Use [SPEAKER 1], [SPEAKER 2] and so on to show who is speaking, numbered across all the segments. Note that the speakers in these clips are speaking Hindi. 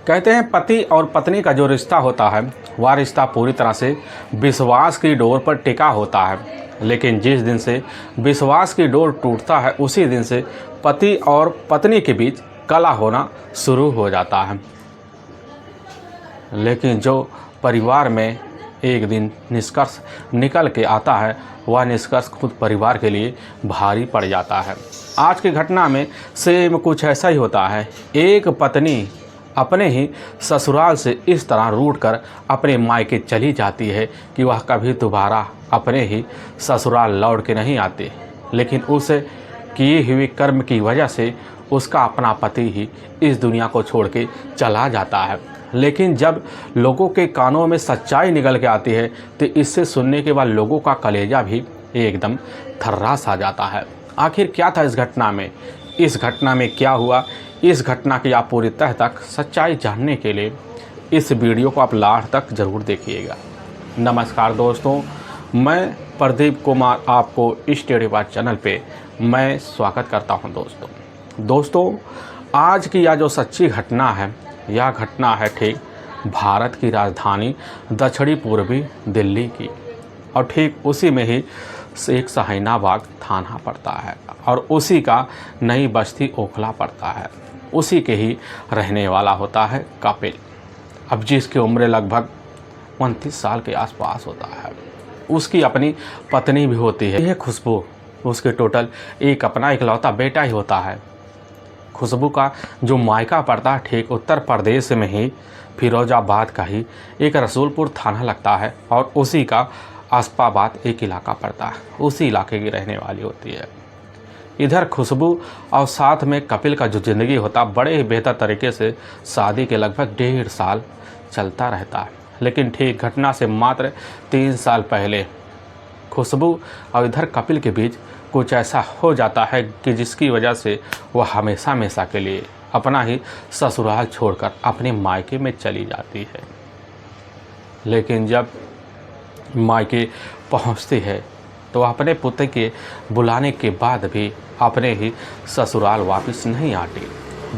[SPEAKER 1] कहते हैं पति और पत्नी का जो रिश्ता होता है वह रिश्ता पूरी तरह से विश्वास की डोर पर टिका होता है। लेकिन जिस दिन से विश्वास की डोर टूटता है उसी दिन से पति और पत्नी के बीच कलह होना शुरू हो जाता है। लेकिन जो परिवार में एक दिन निष्कर्ष निकल के आता है वह निष्कर्ष खुद परिवार के लिए भारी पड़ जाता है। आज की घटना में सेम कुछ ऐसा ही होता है। एक पत्नी अपने ही ससुराल से इस तरह रूठ कर अपने मायके चली जाती है कि वह कभी दोबारा अपने ही ससुराल लौट के नहीं आती। लेकिन उस किए हुए कर्म की वजह से उसका अपना पति ही इस दुनिया को छोड़ के चला जाता है। लेकिन जब लोगों के कानों में सच्चाई निकल के आती है तो इससे सुनने के बाद लोगों का कलेजा भी एकदम थर्रास आ जाता है। आखिर क्या था इस घटना में, इस घटना में क्या हुआ, इस घटना की आप पूरी तह तक सच्चाई जानने के लिए इस वीडियो को आप लास्ट तक ज़रूर देखिएगा। नमस्कार दोस्तों, मैं प्रदीप कुमार आपको इस टेढ़ीबात चैनल पे मैं स्वागत करता हूं। दोस्तों आज की यह जो सच्ची घटना है, यह घटना है ठीक भारत की राजधानी दक्षिणी पूर्वी दिल्ली की, और ठीक उसी में ही एक शाहीनाबाग थाना पड़ता है और उसी का नई बस्ती ओखला पड़ता है। उसी के ही रहने वाला होता है कपिल, अब जिसकी उम्र लगभग 29 साल के आसपास होता है। उसकी अपनी पत्नी भी होती है, यह खुशबू। उसके टोटल एक अपना इकलौता बेटा ही होता है। खुशबू का जो मायका पड़ता है ठीक उत्तर प्रदेश में ही फिरोजाबाद का ही एक रसूलपुर थाना लगता है और उसी का आसपाबाद एक इलाका पड़ता है। उसी इलाके की रहने वाली होती है। इधर खुशबू और साथ में कपिल का जो ज़िंदगी होता बड़े ही बेहतर तरीके से शादी के लगभग 1.5 साल चलता रहता है। लेकिन ठीक घटना से मात्र 3 साल पहले खुशबू और इधर कपिल के बीच कुछ ऐसा हो जाता है कि जिसकी वजह से वह हमेशा हमेशा के लिए अपना ही ससुराल छोड़कर अपने मायके में चली जाती है। लेकिन जब मायके पहुंचती है तो अपने पुत्र के बुलाने के बाद भी अपने ही ससुराल वापस नहीं आती।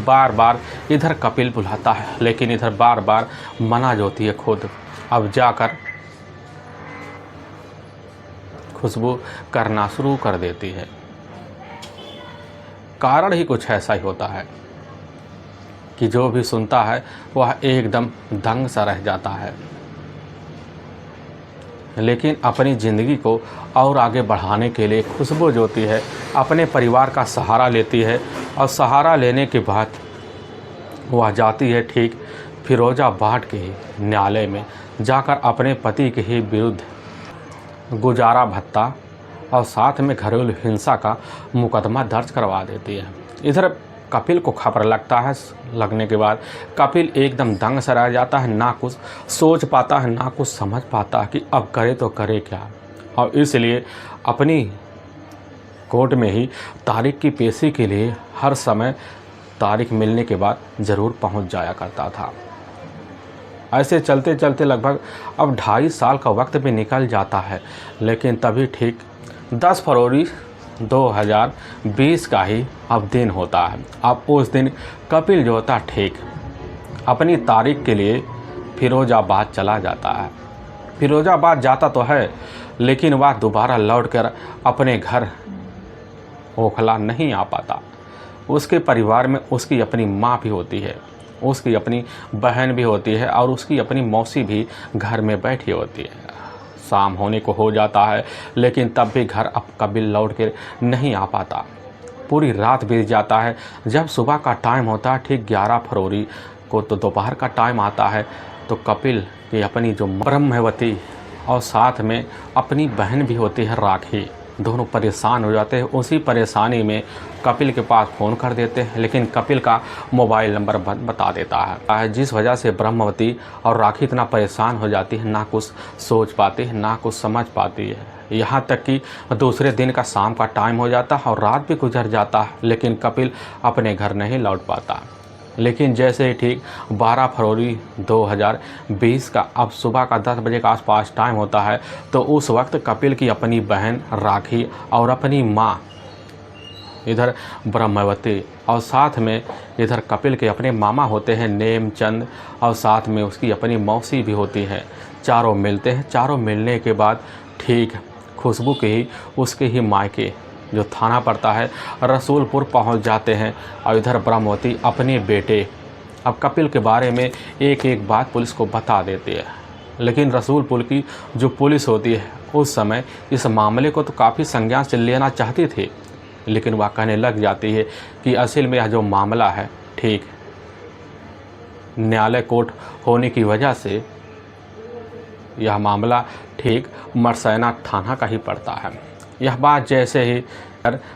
[SPEAKER 1] बार बार इधर कपिल बुलाता है लेकिन इधर बार बार मना जो होती है खुद। अब जाकर खुशबू करना शुरू कर देती है। कारण ही कुछ ऐसा ही होता है कि जो भी सुनता है वह एकदम दंग सा रह जाता है। लेकिन अपनी ज़िंदगी को और आगे बढ़ाने के लिए खुशबू जो होती है अपने परिवार का सहारा लेती है और सहारा लेने के बाद वह जाती है ठीक फिरोजाबाद के न्यायालय में जाकर अपने पति के ही विरुद्ध गुजारा भत्ता और साथ में घरेलू हिंसा का मुकदमा दर्ज करवा देती है। इधर कपिल को खबर लगने के बाद कपिल एकदम दंग सा रह जाता है, ना कुछ सोच पाता है ना कुछ समझ पाता है कि अब करे तो करे क्या। और इसलिए अपनी कोर्ट में ही तारीख की पेशी के लिए हर समय तारीख मिलने के बाद ज़रूर पहुंच जाया करता था। ऐसे चलते चलते लगभग अब 2.5 साल का वक्त भी निकल जाता है। लेकिन तभी ठीक 10 फरवरी 2020 का ही अब दिन होता है। अब उस दिन कपिल जो होता ठीक अपनी तारीख के लिए फिरोजाबाद चला जाता है। फिरोजाबाद जाता तो है लेकिन वह दोबारा लौटकर अपने घर ओखला नहीं आ पाता। उसके परिवार में उसकी अपनी माँ भी होती है, उसकी अपनी बहन भी होती है और उसकी अपनी मौसी भी घर में बैठी होती है। शाम होने को हो जाता है लेकिन तब भी घर अब कपिल लौट के नहीं आ पाता। पूरी रात बीत जाता है। जब सुबह का टाइम होता है ठीक 11 फरवरी को तो दोपहर का टाइम आता है तो कपिल की अपनी जो ब्रह्मवती और साथ में अपनी बहन भी होती है राखी, दोनों परेशान हो जाते हैं। उसी परेशानी में कपिल के पास फ़ोन कर देते हैं लेकिन कपिल का मोबाइल नंबर बता देता है, जिस वजह से ब्रह्मवती और राखी इतना परेशान हो जाती है, ना कुछ सोच पाती है ना कुछ समझ पाती है। यहाँ तक कि दूसरे दिन का शाम का टाइम हो जाता है और रात भी गुजर जाता है लेकिन कपिल अपने घर नहीं लौट पाता। लेकिन जैसे ही ठीक 12 फरवरी 2020 का अब सुबह का 10 बजे के आसपास टाइम होता है तो उस वक्त कपिल की अपनी बहन राखी और अपनी माँ इधर ब्रह्मवती और साथ में इधर कपिल के अपने मामा होते हैं नेमचंद और साथ में उसकी अपनी मौसी भी होती है। चारों मिलते हैं। चारों मिलने के बाद ठीक खुशबू के ही उसके ही मायके जो थाना पड़ता है रसूलपुर पहुंच जाते हैं। और इधर ब्रह्मवती अपने बेटे अब कपिल के बारे में एक एक बात पुलिस को बता देती है। लेकिन रसूलपुर की जो पुलिस होती है उस समय इस मामले को तो काफ़ी संज्ञान से लेना चाहती थी, लेकिन वह कहने लग जाती है कि असल में यह जो मामला है ठीक न्यायालय कोर्ट होने की वजह से यह मामला ठीक मरसैना थाना का ही पड़ता है। यह बात जैसे ही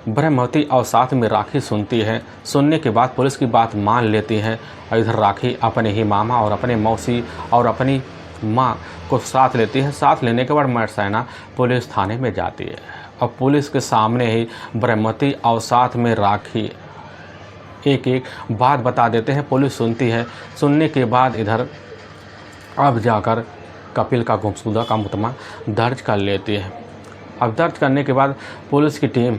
[SPEAKER 1] ब्रह्मवती और साथ में राखी सुनती है, सुनने के बाद पुलिस की बात मान लेती हैं। और इधर राखी अपने ही मामा और अपने मौसी और अपनी माँ को साथ लेती है। साथ लेने के बाद मरसैना पुलिस थाने में जाती है और पुलिस के सामने ही ब्रह्मवती और साथ में राखी एक एक बात बता देते हैं। पुलिस सुनती है। सुनने के बाद इधर अब जाकर कपिल का गुमशुदा का मुकदमा दर्ज कर लेती है। अब दर्ज करने के बाद पुलिस की टीम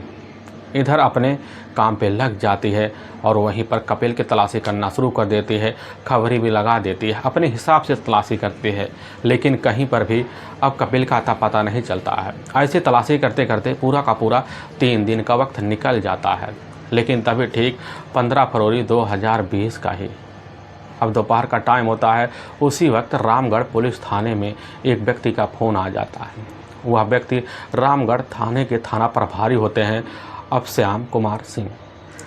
[SPEAKER 1] इधर अपने काम पे लग जाती है और वहीं पर कपिल की तलाशी करना शुरू कर देती है। खबरी भी लगा देती है, अपने हिसाब से तलाशी करती है, लेकिन कहीं पर भी अब कपिल का अता पता नहीं चलता है। ऐसे तलाशी करते करते पूरा का पूरा 3 दिन का वक्त निकल जाता है। लेकिन तभी ठीक 15 फरवरी 2020 का ही अब दोपहर का टाइम होता है। उसी वक्त रामगढ़ पुलिस थाने में एक व्यक्ति का फ़ोन आ जाता है। वह व्यक्ति रामगढ़ थाने के थाना प्रभारी होते हैं अब श्याम कुमार सिंह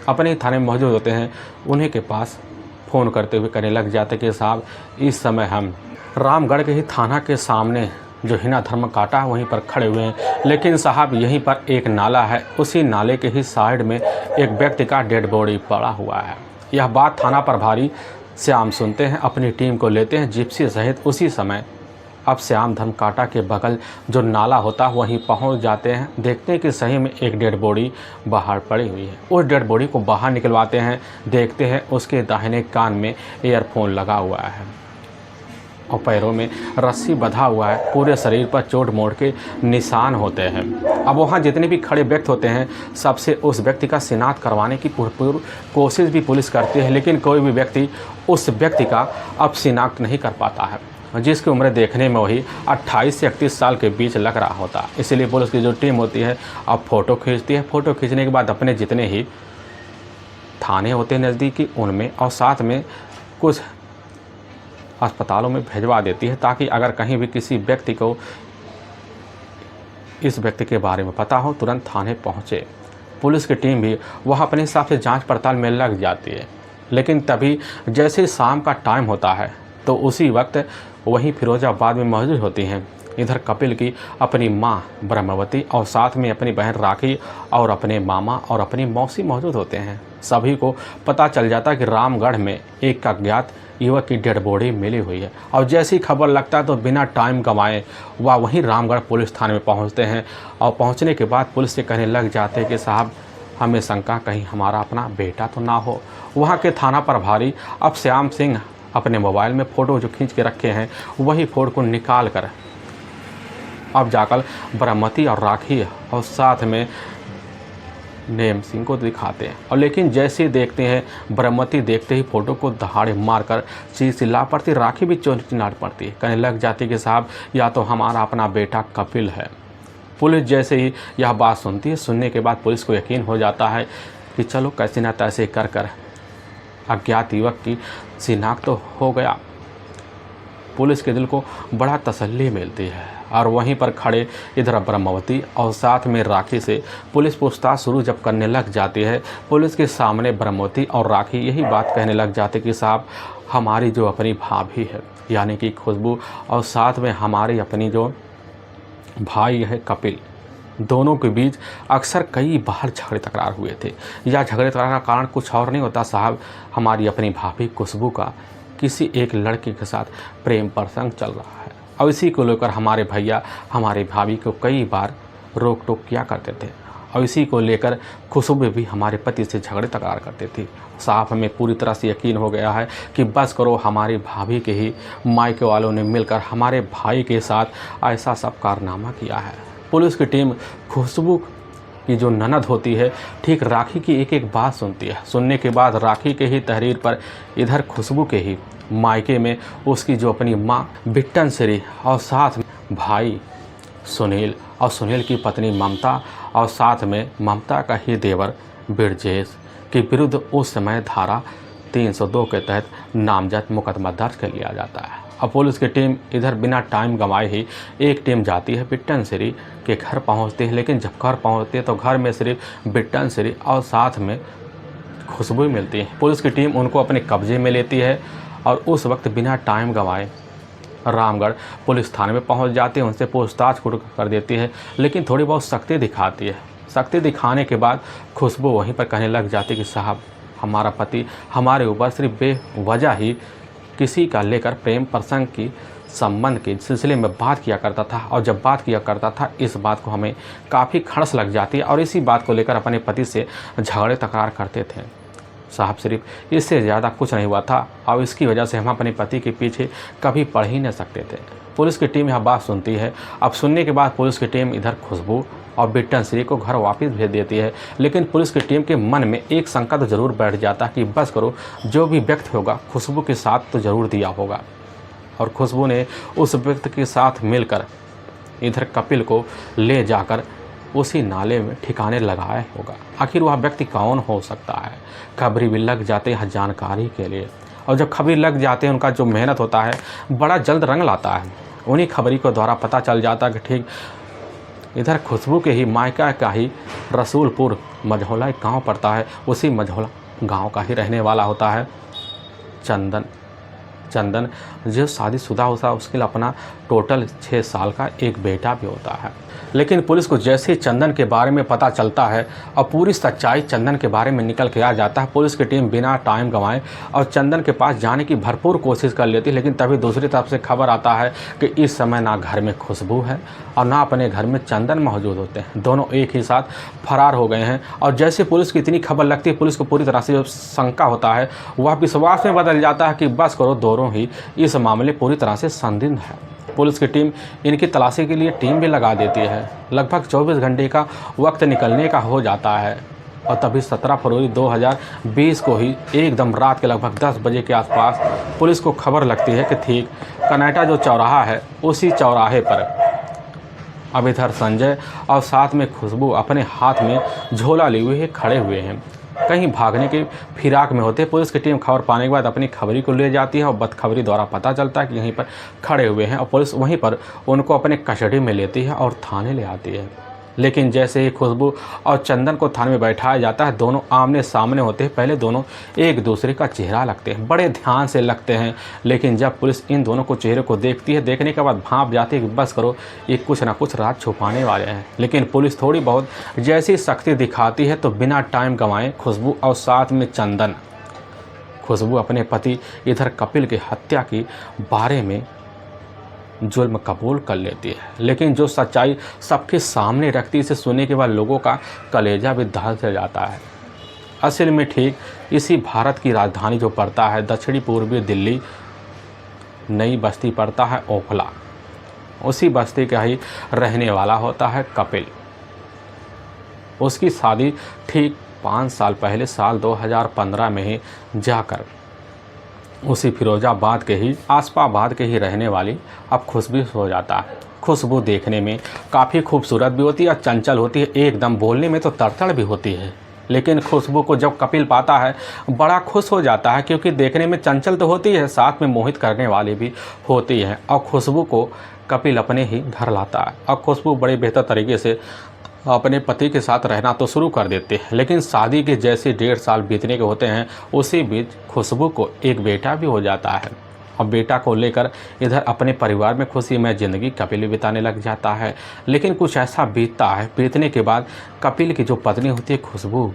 [SPEAKER 1] अपने थाने में मौजूद होते हैं। उन्हीं के पास फ़ोन करते हुए कहने लग जाते कि साहब इस समय हम रामगढ़ के ही थाना के सामने जो हिना धर्म काटा वहीं पर खड़े हुए हैं, लेकिन साहब यहीं पर एक नाला है, उसी नाले के ही साइड में एक व्यक्ति का डेड बॉडी पड़ा हुआ है। यह बात थाना प्रभारी श्याम सुनते हैं, अपनी टीम को लेते हैं जिप्सी सहित। उसी समय अब श्याम धर्म काटा के बगल जो नाला होता है वहीं पहुंच जाते हैं। देखते हैं कि सही में एक डेड बॉडी बाहर पड़ी हुई है। उस डेड बॉडी को बाहर निकलवाते हैं। देखते हैं उसके दाहिने कान में ईयरफोन लगा हुआ है और पैरों में रस्सी बंधा हुआ है। पूरे शरीर पर चोट मोड़ के निशान होते हैं। अब वहाँ जितने भी खड़े व्यक्ति होते हैं सबसे उस व्यक्ति का शिनाख्त करवाने की पूरी कोशिश भी पुलिस करती है, लेकिन कोई भी व्यक्ति उस व्यक्ति का अब शिनाख्त नहीं कर पाता है, जिसकी उम्र देखने में वही 28 से 31 साल के बीच लग रहा होता है। इसीलिए पुलिस की जो टीम होती है अब फ़ोटो खींचती है। फ़ोटो खींचने के बाद अपने जितने ही थाने होते हैं नज़दीकी उनमें और साथ में कुछ अस्पतालों में भिजवा देती है, ताकि अगर कहीं भी किसी व्यक्ति को इस व्यक्ति के बारे में पता हो तुरंत थाने पहुँचे। पुलिस की टीम भी वह अपने हिसाब से जांच पड़ताल में लग जाती है। लेकिन तभी जैसे शाम का टाइम होता है तो उसी वक्त वहीं फिरोजाबाद में मौजूद होती हैं इधर कपिल की अपनी माँ ब्रह्मवती और साथ में अपनी बहन राखी और अपने मामा और अपनी मौसी मौजूद होते हैं। सभी को पता चल जाता है कि रामगढ़ में एक अज्ञात युवक की डेड बॉडी मिली हुई है। और जैसी खबर लगता है तो बिना टाइम गंवाए वह वहीं रामगढ़ पुलिस थाने में पहुंचते हैं। और पहुंचने के बाद पुलिस से कहने लग जाते हैं कि साहब हमें शंका कहीं हमारा अपना बेटा तो ना हो। वहाँ के थाना प्रभारी अब श्याम सिंह अपने मोबाइल में फ़ोटो जो खींच के रखे हैं वही फ़ोटो को निकाल कर अब जाकर ब्रह्मवती और राखी और साथ में नेम सिंह को दिखाते हैं। और लेकिन जैसे देखते हैं ब्रह्मवती देखते ही फ़ोटो को दहाड़े मारकर चिल्ला पड़ती, राखी भी चिल्लाट पड़ती है, कहने लग जाती कि साहब या तो हमारा अपना बेटा कपिल है। पुलिस जैसे ही यह बात सुनती है, सुनने के बाद पुलिस को यकीन हो जाता है कि चलो कैसे न तैसे कर कर अज्ञात युवक की शिनाख्त तो हो गया। पुलिस के दिल को बड़ा तसल्ली मिलती है। और वहीं पर खड़े इधर ब्रह्मवती और साथ में राखी से पुलिस पूछताछ शुरू जब करने लग जाती है, पुलिस के सामने ब्रह्मवती और राखी यही बात कहने लग जाते कि साहब हमारी जो अपनी भाभी है यानी कि खुशबू और साथ में हमारी अपनी जो भाई है कपिल, दोनों के बीच अक्सर कई बार झगड़े तकरार हुए थे। या झगड़े तकरार का कारण कुछ और नहीं होता साहब, हमारी अपनी भाभी खुशबू का किसी एक लड़के के साथ प्रेम प्रसंग चल रहा है। और इसी को लेकर हमारे भैया हमारे भाभी को कई बार रोक टोक किया करते थे। और इसी को लेकर खुशबू भी हमारे पति से झगड़े तकरार करती थी। साफ हमें पूरी तरह से यकीन हो गया है कि बस करो हमारी भाभी के ही मायके वालों ने मिलकर हमारे भाई के साथ ऐसा सब कारनामा किया है। पुलिस की टीम खुशबू कि जो ननद होती है ठीक राखी की एक एक बात सुनती है। सुनने के बाद राखी के ही तहरीर पर इधर खुशबू के ही मायके में उसकी जो अपनी माँ बिट्टन श्री और साथ में भाई सुनील और सुनील की पत्नी ममता और साथ में ममता का ही देवर बिरजेश के विरुद्ध उस समय धारा 302 के तहत नामजद मुकदमा दर्ज कर लिया जाता है। अब पुलिस की टीम इधर बिना टाइम गंवाए ही एक टीम जाती है बिट्टन श्री के घर पहुंचती है। लेकिन जब घर पहुंचती है तो घर में सिर्फ बिट्टन श्री और साथ में खुशबू मिलती है। पुलिस की टीम उनको अपने कब्जे में लेती है और उस वक्त बिना टाइम गंवाए रामगढ़ पुलिस थाने में पहुंच जाती है। उनसे पूछताछ कर देती है, लेकिन थोड़ी बहुत सख्ती दिखाती है। सख्ती दिखाने के बाद खुशबू वहीं पर कहने लग जाती कि साहब, हमारा पति हमारे ऊपर सिर्फ बेवजह ही किसी का लेकर प्रेम प्रसंग की संबंध के सिलसिले में बात किया करता था, और जब बात किया करता था इस बात को हमें काफ़ी खड़स लग जाती है और इसी बात को लेकर अपने पति से झगड़े तकरार करते थे साहब। सिर्फ इससे ज़्यादा कुछ नहीं हुआ था और इसकी वजह से हम अपने पति के पीछे कभी पढ़ ही नहीं सकते थे। पुलिस की टीम यह बात सुनती है। अब सुनने के बाद पुलिस की टीम इधर खुशबू और बिट्टन श्री को घर वापस भेज देती है। लेकिन पुलिस की टीम के मन में एक शंका तो ज़रूर बैठ जाता है कि बस करो, जो भी व्यक्ति होगा खुशबू के साथ तो ज़रूर दिया होगा, और खुशबू ने उस व्यक्ति के साथ मिलकर इधर कपिल को ले जाकर उसी नाले में ठिकाने लगाया होगा। आखिर वह व्यक्ति कौन हो सकता है? खबरी भी लग जाते हैं जानकारी के लिए, और जब खबरी लग जाते हैं उनका जो मेहनत होता है बड़ा जल्द रंग लाता है। उन्हीं खबरी को द्वारा पता चल जाता है कि ठीक इधर खुशबू के ही मायका का ही रसूलपुर मझौला एक गाँव पड़ता है। उसी मझौला गाँव का ही रहने वाला होता है चंदन जो शादीशुदा होता है। उसके लिए अपना टोटल 6 साल का एक बेटा भी होता है। लेकिन पुलिस को जैसे ही चंदन के बारे में पता चलता है और पूरी सच्चाई चंदन के बारे में निकल के आ जाता है, पुलिस की टीम बिना टाइम गंवाए और चंदन के पास जाने की भरपूर कोशिश कर लेती है। लेकिन तभी दूसरी तरफ से खबर आता है कि इस समय ना घर में खुशबू है और ना अपने घर में चंदन मौजूद होते हैं। दोनों एक ही साथ फरार हो गए हैं। और जैसे पुलिस की इतनी खबर लगती है, पुलिस को पूरी तरह से जो शंका होता है वह विश्वास में बदल जाता है कि बस करो, दोनों ही इस मामले पूरी तरह से संदिग्ध है। पुलिस की टीम इनकी तलाशी के लिए टीम भी लगा देती है। लगभग 24 घंटे का वक्त निकलने का हो जाता है और तभी 17 फरवरी 2020 को ही एकदम रात के लगभग 10 बजे के आसपास पुलिस को खबर लगती है कि ठीक कनाटा जो चौराहा है उसी चौराहे पर अब इधर संजय और साथ में खुशबू अपने हाथ में झोला लिए हुए खड़े हुए हैं, कहीं भागने के फिराक में होते। पुलिस की टीम खबर पाने के बाद अपनी खबरी को ले जाती है और बदखबरी द्वारा पता चलता है कि यहीं पर खड़े हुए हैं और पुलिस वहीं पर उनको अपने कस्टडी में लेती है और थाने ले आती है। लेकिन जैसे ही खुशबू और चंदन को थाने में बैठाया जाता है, दोनों आमने सामने होते हैं। पहले दोनों एक दूसरे का चेहरा लगते हैं, बड़े ध्यान से लगते हैं। लेकिन जब पुलिस इन दोनों को चेहरे को देखती है, देखने के बाद भांप जाती है कि बस करो, ये कुछ ना कुछ राज छुपाने वाले हैं। लेकिन पुलिस थोड़ी बहुत जैसी सख्ती दिखाती है तो बिना टाइम गंवाए खुशबू और साथ में चंदन, खुशबू अपने पति इधर कपिल की हत्या के बारे में जुल्म कबूल कर लेती है। लेकिन जो सच्चाई सबके सामने रखती है, इसे सुनने के बाद लोगों का कलेजा भी दहल से जाता है। असल में ठीक इसी भारत की राजधानी जो पड़ता है दक्षिणी पूर्वी दिल्ली, नई बस्ती पड़ता है ओखला, उसी बस्ती का ही रहने वाला होता है कपिल। उसकी शादी ठीक 5 साल पहले साल 2015 में ही जाकर उसी फिरोजाबाद के ही आसपाबाद के ही रहने वाली अब खुशबू हो जाता है। खुशबू देखने में काफ़ी खूबसूरत भी होती है और चंचल होती है, एकदम बोलने में तो तड़तड़ भी होती है। लेकिन खुशबू को जब कपिल पाता है बड़ा खुश हो जाता है, क्योंकि देखने में चंचल तो होती है, साथ में मोहित करने वाली भी होती है। और खुशबू को कपिल अपने ही घर लाता है और खुशबू बड़े बेहतर तरीके से अपने पति के साथ रहना तो शुरू कर देते हैं। लेकिन शादी के जैसे 1.5 साल बीतने के होते हैं, उसी बीच खुशबू को एक बेटा भी हो जाता है। अब बेटा को लेकर इधर अपने परिवार में खुशी में ज़िंदगी कपिल बिताने लग जाता है। लेकिन कुछ ऐसा बीतता है, बीतने के बाद कपिल की जो पत्नी होती है खुशबू,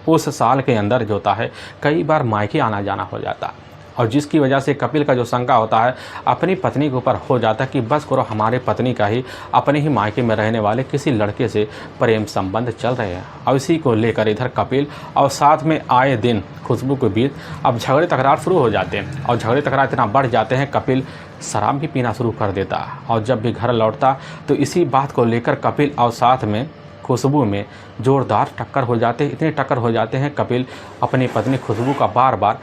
[SPEAKER 1] उस साल के अंदर जो होता है कई बार मायके आना जाना हो जाता है, और जिसकी वजह से कपिल का जो शंका होता है अपनी पत्नी के ऊपर हो जाता है कि बस करो, हमारे पत्नी का ही अपने ही मायके में रहने वाले किसी लड़के से प्रेम संबंध चल रहे हैं। और इसी को लेकर इधर कपिल और साथ में आए दिन खुशबू के बीच अब झगड़े तकरार शुरू हो जाते हैं, और झगड़े तकरार इतना बढ़ जाते हैं कपिल शराब भी पीना शुरू कर देता। और जब भी घर लौटता तो इसी बात को लेकर कपिल और साथ में खुशबू में ज़ोरदार टक्कर हो जाते, इतने टक्कर हो जाते हैं कपिल अपनी पत्नी खुशबू का बार बार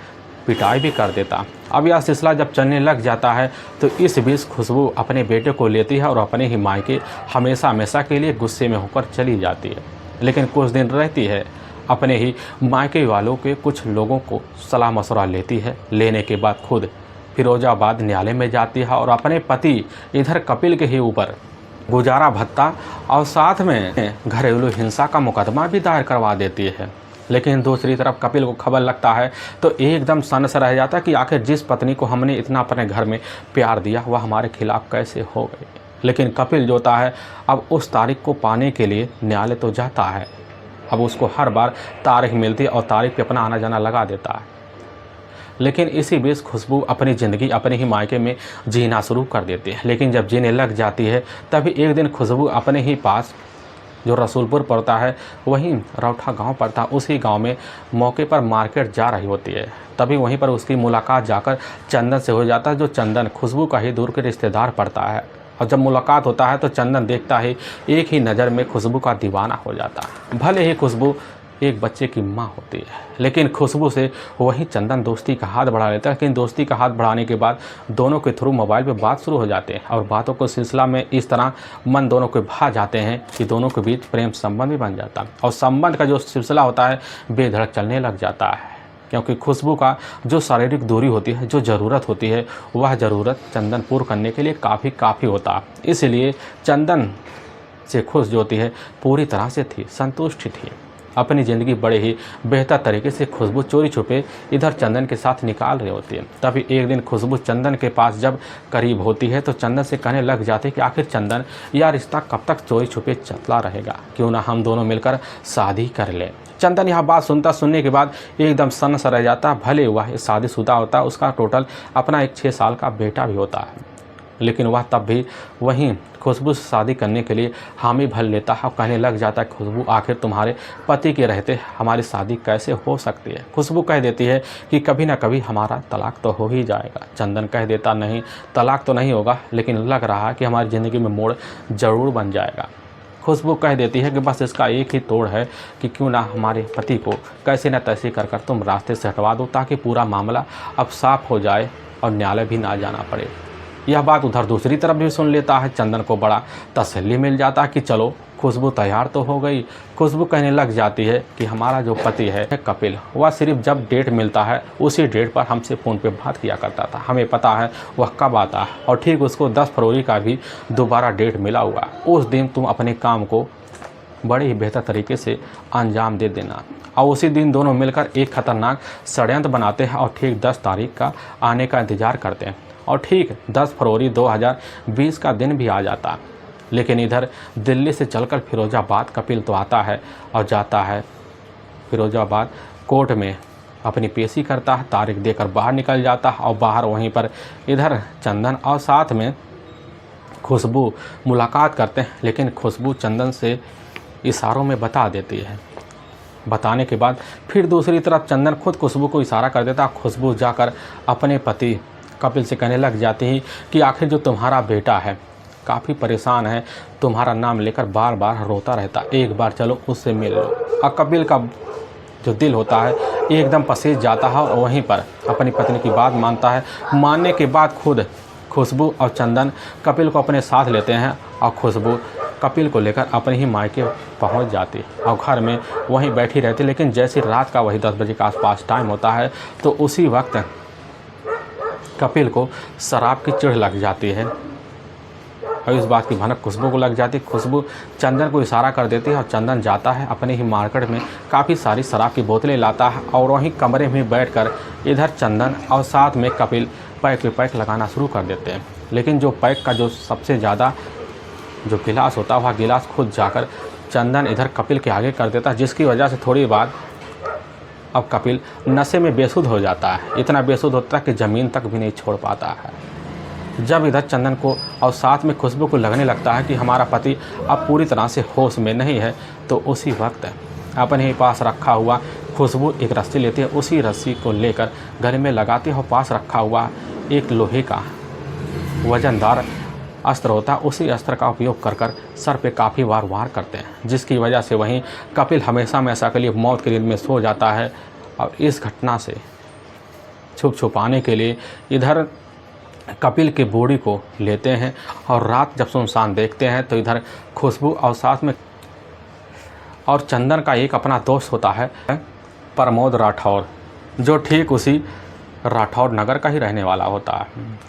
[SPEAKER 1] पिटाई भी कर देता। अब यह सिलसिला जब चलने लग जाता है तो इस बीच खुशबू अपने बेटे को लेती है और अपने ही मायके हमेशा हमेशा के लिए गुस्से में होकर चली जाती है। लेकिन कुछ दिन रहती है, अपने ही मायके वालों के कुछ लोगों को सलाह मशवरा लेती है। लेने के बाद खुद फिरोजाबाद न्यायालय में जाती है और अपने पति इधर कपिल के ही ऊपर गुजारा भत्ता और साथ में घरेलू हिंसा का मुकदमा भी दायर करवा देती है। लेकिन दूसरी तरफ कपिल को खबर लगता है तो एकदम सन्न से रह जाता है कि आखिर जिस पत्नी को हमने इतना अपने घर में प्यार दिया वह हमारे खिलाफ कैसे हो गई। लेकिन कपिल जो होता है अब उस तारीख को पाने के लिए न्यायालय तो जाता है। अब उसको हर बार तारीख मिलती है और तारीख पे अपना आना जाना लगा देता है। लेकिन इसी बीच खुशबू अपनी ज़िंदगी अपने ही मायके में जीना शुरू कर देती है। लेकिन जब जीने लग जाती है तभी एक दिन खुशबू अपने ही पास जो रसूलपुर पड़ता है वहीं रौठा गांव पड़ता, उसी गांव में मौके पर मार्केट जा रही होती है। तभी वहीं पर उसकी मुलाकात जाकर चंदन से हो जाता है, जो चंदन खुशबू का ही दूर के रिश्तेदार पड़ता है। और जब मुलाकात होता है तो चंदन देखता है एक ही नज़र में खुशबू का दीवाना हो जाता है। भले ही खुशबू एक बच्चे की माँ होती है, लेकिन खुशबू से वहीं चंदन दोस्ती का हाथ बढ़ा लेता है। लेकिन दोस्ती का हाथ बढ़ाने के बाद दोनों के थ्रू मोबाइल पे बात शुरू हो जाते हैं और बातों को सिलसिला में इस तरह मन दोनों के भा जाते हैं कि दोनों के बीच प्रेम संबंध भी बन जाता है। और संबंध का जो सिलसिला होता है बेधड़क चलने लग जाता है, क्योंकि खुशबू का जो शारीरिक दूरी होती है, जो ज़रूरत होती है, वह ज़रूरत चंदन पूर्ण करने के लिए काफ़ी होता। इसलिए चंदन से खुश जो होती है पूरी तरह से थी, संतुष्ट थी। अपनी ज़िंदगी बड़े ही बेहतर तरीके से खुशबू चोरी छुपे इधर चंदन के साथ निकाल रही होती है। तभी एक दिन खुशबू चंदन के पास जब करीब होती है तो चंदन से कहने लग जाते कि आखिर चंदन, यह रिश्ता कब तक चोरी छुपे चलता रहेगा, क्यों ना हम दोनों मिलकर शादी कर लें। चंदन यह बात सुनने के बाद एकदम सन्न सा रह जाता। भले वह शादीशुदा होता, उसका टोटल अपना एक 6 साल का बेटा भी होता है, लेकिन वह तब भी वहीं खुशबू से शादी करने के लिए हामी भर लेता है और कहने लग जाता है खुशबू, आखिर तुम्हारे पति के रहते हमारी शादी कैसे हो सकती है। खुशबू कह देती है कि कभी ना कभी हमारा तलाक तो हो ही जाएगा। चंदन कह देता नहीं, तलाक तो नहीं होगा, लेकिन लग रहा है कि हमारी ज़िंदगी में मोड़ ज़रूर बन जाएगा। खुशबू कह देती है कि बस इसका एक ही तोड़ है कि क्यों ना हमारे पति को कैसे न तैसे कर तुम रास्ते से हटवा दो, ताकि पूरा मामला अब साफ हो जाए और न्यायालय भी ना जाना पड़े। यह बात उधर दूसरी तरफ भी सुन लेता है। चंदन को बड़ा तसल्ली मिल जाता है कि चलो खुशबू तैयार तो हो गई। खुशबू कहने लग जाती है कि हमारा जो पति है कपिल, वह सिर्फ जब डेट मिलता है उसी डेट पर हमसे फ़ोन पे बात किया करता था। हमें पता है वह कब आता है और ठीक उसको 10 फरवरी का भी दोबारा डेट मिला हुआ। उस दिन तुम अपने काम को बड़े ही बेहतर तरीके से अंजाम दे देना। और उसी दिन दोनों मिलकर एक खतरनाक षड्यंत्र बनाते हैं और ठीक 10 तारीख का आने का इंतज़ार करते हैं। और ठीक 10 फरवरी 2020 का दिन भी आ जाता। लेकिन इधर दिल्ली से चलकर फिरोजाबाद कपिल तो आता है और जाता है फिरोजाबाद कोर्ट में अपनी पेशी करता है, तारीख देकर बाहर निकल जाता है। और बाहर वहीं पर इधर चंदन और साथ में खुशबू मुलाकात करते हैं। लेकिन खुशबू चंदन से इशारों में बता देती है। बताने के बाद फिर दूसरी तरफ चंदन खुद खुशबू को इशारा कर देता। खुशबू जाकर अपने पति कपिल से कहने लग जाती है कि आखिर जो तुम्हारा बेटा है काफ़ी परेशान है, तुम्हारा नाम लेकर बार बार रोता रहता, एक बार चलो उससे मिल लो। और कपिल का जो दिल होता है एकदम पसीज जाता है और वहीं पर अपनी पत्नी की बात मानता है। मानने के बाद खुद खुशबू और चंदन कपिल को अपने साथ लेते हैं और खुशबू कपिल को लेकर अपने ही मायके पहुंच जाती और घर में वहीं बैठी रहती। लेकिन जैसे रात का वही 10 बजे के आसपास टाइम होता है तो उसी वक्त कपिल को शराब की चिढ़ लग जाती है और इस बात की भनक खुशबू को लग जाती। खुशबू चंदन को इशारा कर देती है और चंदन जाता है अपने ही मार्केट में काफ़ी सारी शराब की बोतलें लाता है और वहीं कमरे में बैठकर इधर चंदन और साथ में कपिल पैक पे पैक लगाना शुरू कर देते हैं। लेकिन जो पैक का जो सबसे ज़्यादा जो गिलास होता है वह गिलास खुद जाकर चंदन इधर कपिल के आगे कर देता है, जिसकी वजह से थोड़ी बाद अब कपिल नशे में बेसुध हो जाता है। इतना बेसुध होता है कि ज़मीन तक भी नहीं छोड़ पाता है। जब इधर चंदन को और साथ में खुशबू को लगने लगता है कि हमारा पति अब पूरी तरह से होश में नहीं है, तो उसी वक्त अपने ही पास रखा हुआ खुशबू एक रस्सी लेती है। उसी रस्सी को लेकर गले में लगाती है और पास रखा हुआ एक लोहे का वजनदार अस्त्र होता है उसी अस्त्र का उपयोग कर कर सर पे काफ़ी बार वार करते हैं, जिसकी वजह से वहीं कपिल हमेशा हमेशा के लिए मौत की नींद में सो जाता है। और इस घटना से छुपाने के लिए इधर कपिल के बॉडी को लेते हैं और रात जब सुनसान देखते हैं तो इधर खुशबू और साथ में और चंदन का एक अपना दोस्त होता है प्रमोद राठौर, जो ठीक उसी राठौर नगर का ही रहने वाला होता है।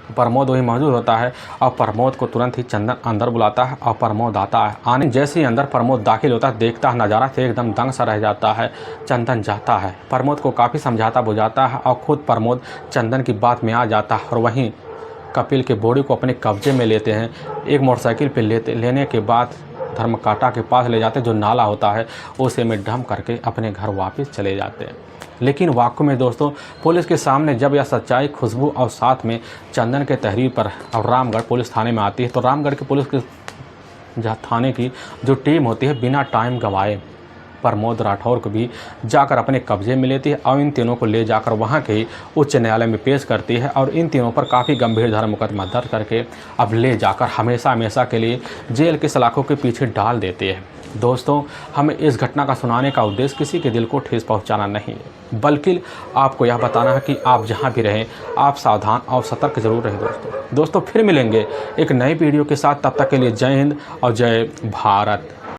[SPEAKER 1] प्रमोद वही मौजूद होता है और प्रमोद को तुरंत ही चंदन अंदर बुलाता है और प्रमोद आता है। आने जैसे ही अंदर प्रमोद दाखिल होता है, देखता है नज़ारा से एकदम दंग सा रह जाता है। चंदन जाता है, प्रमोद को काफ़ी समझाता बुझाता है और ख़ुद प्रमोद चंदन की बात में आ जाता है और वहीं कपिल के बॉडी को अपने कब्जे में लेते हैं। एक मोटरसाइकिल पे लेने के बाद धर्मकांटा के पास ले जाते, जो नाला होता है उसे में डंप करके अपने घर वापस चले जाते हैं। लेकिन वाकई में दोस्तों पुलिस के सामने जब यह सच्चाई खुशबू और साथ में चंदन के तहरीर पर और रामगढ़ पुलिस थाने में आती है, तो रामगढ़ की पुलिस के थाने की जो टीम होती है बिना टाइम गंवाए प्रमोद राठौर को भी जाकर अपने कब्जे में लेती है और इन तीनों को ले जाकर वहां के ही उच्च न्यायालय में पेश करती है और इन तीनों पर काफ़ी गंभीर धारा मुकदमा दर्ज करके अब ले जाकर हमेशा हमेशा के लिए जेल के सलाखों के पीछे डाल देते हैं। दोस्तों हमें इस घटना का सुनाने का उद्देश्य किसी के दिल को ठेस पहुंचाना नहीं है, बल्कि आपको यह बताना है कि आप जहां भी रहें आप सावधान और सतर्क जरूर रहें। दोस्तों फिर मिलेंगे एक नई वीडियो के साथ, तब तक के लिए जय हिंद और जय भारत।